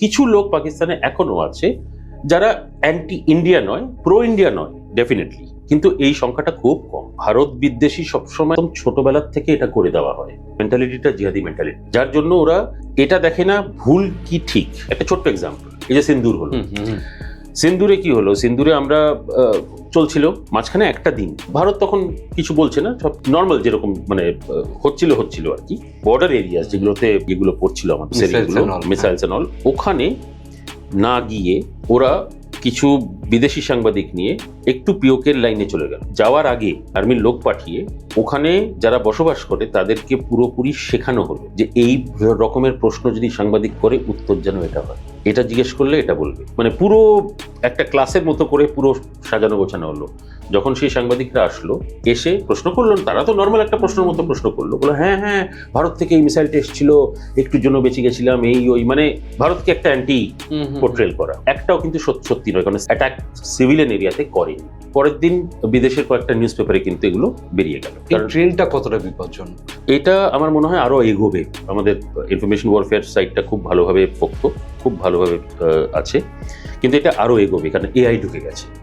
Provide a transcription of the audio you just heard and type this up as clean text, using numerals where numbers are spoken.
কিছু লোক পাকিস্তানে এখনো আছে যারা অ্যান্টি ইন্ডিয়া নয়, প্রো ইন্ডিয়া নয় ডেফিনেটলি, কিন্তু এই সংখ্যাটা খুব কম। ভারত বিদ্বেষী সবসময় ছোটবেলার থেকে এটা করে দেওয়া হয়, মেন্টালিটিটা জিহাদি মেন্টালিটি, যার জন্য ওরা এটা দেখে না ভুল কি ঠিক। একটা ছোট্ট এক্সাম্পল, এই যে সিন্দুর হলো, সিন্দুরে কি হলো, সিন্দুরে আমরা চলছিল মাঝখানে একটা দিন, ভারত তখন কিছু বলছে না, সব নর্মাল যেরকম মানে হচ্ছিল আর কি, বর্ডার এরিয়া যেগুলোতে এগুলো পড়ছিল আমাদের মিসাইলস এন্ড অল, ওখানে না গিয়ে ওরা কিছু বিদেশি সাংবাদিক নিয়ে একটু পিওকের লাইনে চলে গেল। যাওয়ার আগে আর্মির লোক পাঠিয়ে ওখানে যারা বসবাস করে তাদেরকে পুরোপুরি শেখানো হলো যে এই রকমের প্রশ্ন যদি সাংবাদিক করে উত্তর যেন এটা হয়, এটা জিজ্ঞেস করলে এটা বলবে, মানে পুরো একটা ক্লাসের মতো করে পুরো সাজানো গোছানো হলো। যখন সেই সাংবাদিকরা আসলো, এসে প্রশ্ন করলো, তারা তো নর্মাল একটা প্রশ্নের মতো প্রশ্ন করলো, বলো হ্যাঁ হ্যাঁ ভারত থেকে এই মিসাইলটা এসেছিল, একটুর জন্য বেঁচে গেছিলাম, এই ওই, মানে ভারতকে একটা অ্যান্টি পোর্ট্রেল করা। একটাও কিন্তু সত্যি নয়, কারণ অ্যাটাক সিভিলিয়ান এরিয়াতে করেনি। পরের দিন বিদেশের কয়েকটা নিউজ পেপারে কিন্তু এগুলো বেরিয়ে গেল। ট্রেনটা কতটা বিপজ্জনক, এটা আমার মনে হয় আরো এগোবে। আমাদের ইনফরমেশন ওয়ারফেয়ার সাইটটা খুব ভালোভাবে পোক্ত, খুব ভালোভাবে আছে, কিন্তু এটা আরো এগোবে কারণ এআই ঢুকে গেছে।